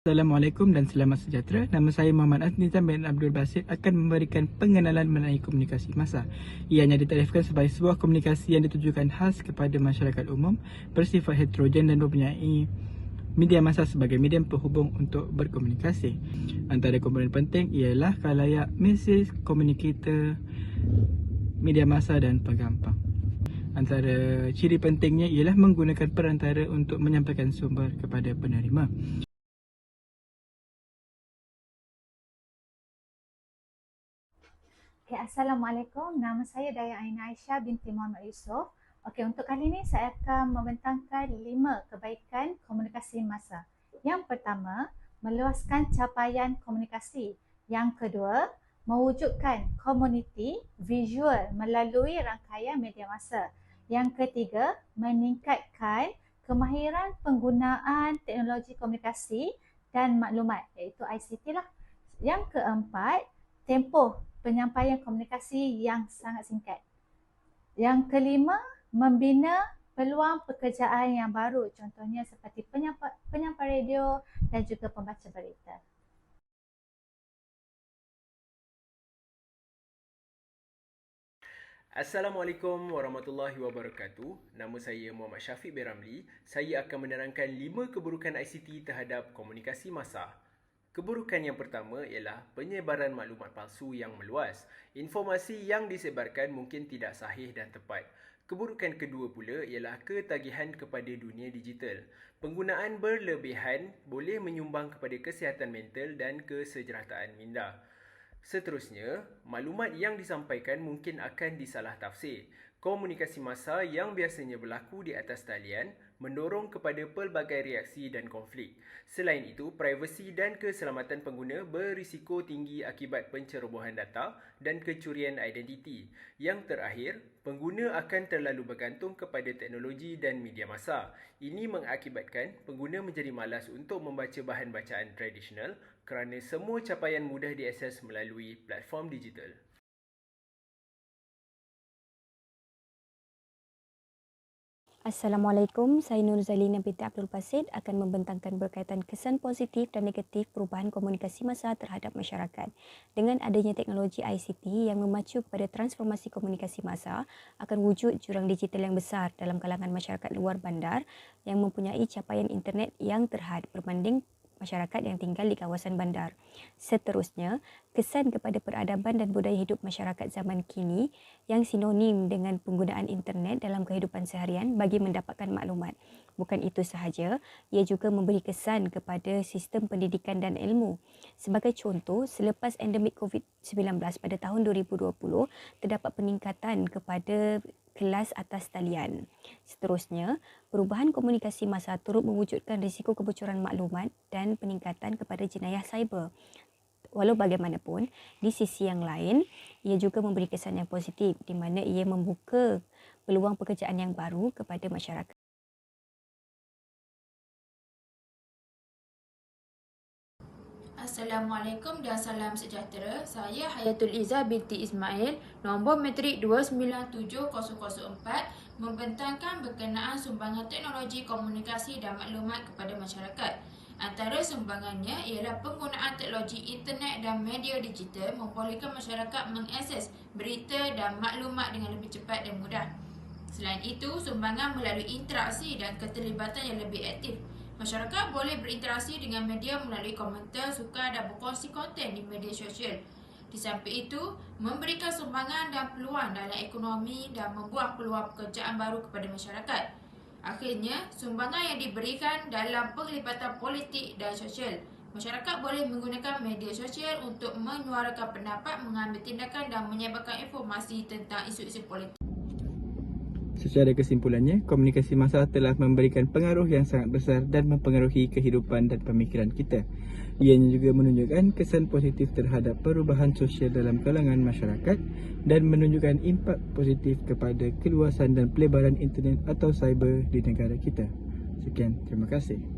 Assalamualaikum dan selamat sejahtera. Nama saya Muhammad Nizam bin Abdul Basit akan memberikan pengenalan mengenai komunikasi massa. Ianya ditarifkan sebagai sebuah komunikasi yang ditujukan khas kepada masyarakat umum, bersifat heterogen dan mempunyai media massa sebagai medium penghubung untuk berkomunikasi. Antara komponen penting ialah khalayak, mesej, komunikator, media massa dan pengampang. Antara ciri pentingnya ialah menggunakan perantara untuk menyampaikan sumber kepada penerima. Assalamualaikum. Nama saya Dayang Aina Aisyah binti Muhammad Yusof. Untuk kali ini saya akan membentangkan 5 kebaikan komunikasi massa. Yang pertama, meluaskan capaian komunikasi. Yang kedua, mewujudkan komuniti visual melalui rangkaian media massa. Yang ketiga, meningkatkan kemahiran penggunaan teknologi komunikasi dan maklumat, iaitu ICT lah. Yang keempat, tempoh penyampaian komunikasi yang sangat singkat. Yang kelima, membina peluang pekerjaan yang baru, contohnya seperti penyampai radio dan juga pembaca berita. Assalamualaikum warahmatullahi wabarakatuh. Nama saya Muhammad Syafiq bin Ramli. Saya akan menerangkan 5 keburukan ICT terhadap komunikasi massa. Keburukan yang pertama ialah penyebaran maklumat palsu yang meluas. Informasi yang disebarkan mungkin tidak sahih dan tepat. Keburukan kedua pula ialah ketagihan kepada dunia digital. Penggunaan berlebihan boleh menyumbang kepada kesihatan mental dan kesejahteraan minda. Seterusnya, maklumat yang disampaikan mungkin akan disalah tafsir. Komunikasi massa yang biasanya berlaku di atas talian mendorong kepada pelbagai reaksi dan konflik. Selain itu, privasi dan keselamatan pengguna berisiko tinggi akibat pencerobohan data dan kecurian identiti. Yang terakhir, pengguna akan terlalu bergantung kepada teknologi dan media massa. Ini mengakibatkan pengguna menjadi malas untuk membaca bahan bacaan tradisional kerana semua capaian mudah diakses melalui platform digital. Assalamualaikum, saya Nur Zalina binti Abdul Basit akan membentangkan berkaitan kesan positif dan negatif perubahan komunikasi massa terhadap masyarakat. Dengan adanya teknologi ICT yang memacu kepada transformasi komunikasi massa, akan wujud jurang digital yang besar dalam kalangan masyarakat luar bandar yang mempunyai capaian internet yang terhad berbanding masyarakat yang tinggal di kawasan bandar. Seterusnya, kesan kepada peradaban dan budaya hidup masyarakat zaman kini yang sinonim dengan penggunaan internet dalam kehidupan seharian bagi mendapatkan maklumat. Bukan itu sahaja, ia juga memberi kesan kepada sistem pendidikan dan ilmu. Sebagai contoh, selepas endemik COVID-19 pada tahun 2020, terdapat peningkatan kepada kelas atas talian. Seterusnya, perubahan komunikasi massa turut mewujudkan risiko kebocoran maklumat dan peningkatan kepada jenayah cyber. Walau bagaimanapun, di sisi yang lain, ia juga memberi kesan yang positif di mana ia membuka peluang pekerjaan yang baru kepada masyarakat. Assalamualaikum dan salam sejahtera. Saya Hayatul Izzah binti Ismail, nombor matrik 297004, membentangkan berkenaan sumbangan teknologi komunikasi dan maklumat kepada masyarakat. Antara sumbangannya ialah penggunaan teknologi internet dan media digital membolehkan masyarakat mengakses berita dan maklumat dengan lebih cepat dan mudah. Selain itu, sumbangan melalui interaksi dan keterlibatan yang lebih aktif. Masyarakat boleh berinteraksi dengan media melalui komentar, sukar dan berkongsi konten di media sosial. Di samping itu, memberikan sumbangan dan peluang dalam ekonomi dan membuat peluang pekerjaan baru kepada masyarakat. Akhirnya, sumbangan yang diberikan dalam penglibatan politik dan sosial. Masyarakat boleh menggunakan media sosial untuk menyuarakan pendapat, mengambil tindakan dan menyebarkan informasi tentang isu-isu politik. Secara kesimpulannya, komunikasi massa telah memberikan pengaruh yang sangat besar dan mempengaruhi kehidupan dan pemikiran kita. Ianya juga menunjukkan kesan positif terhadap perubahan sosial dalam kalangan masyarakat dan menunjukkan impak positif kepada keluasan dan pelebaran internet atau cyber di negara kita. Sekian, terima kasih.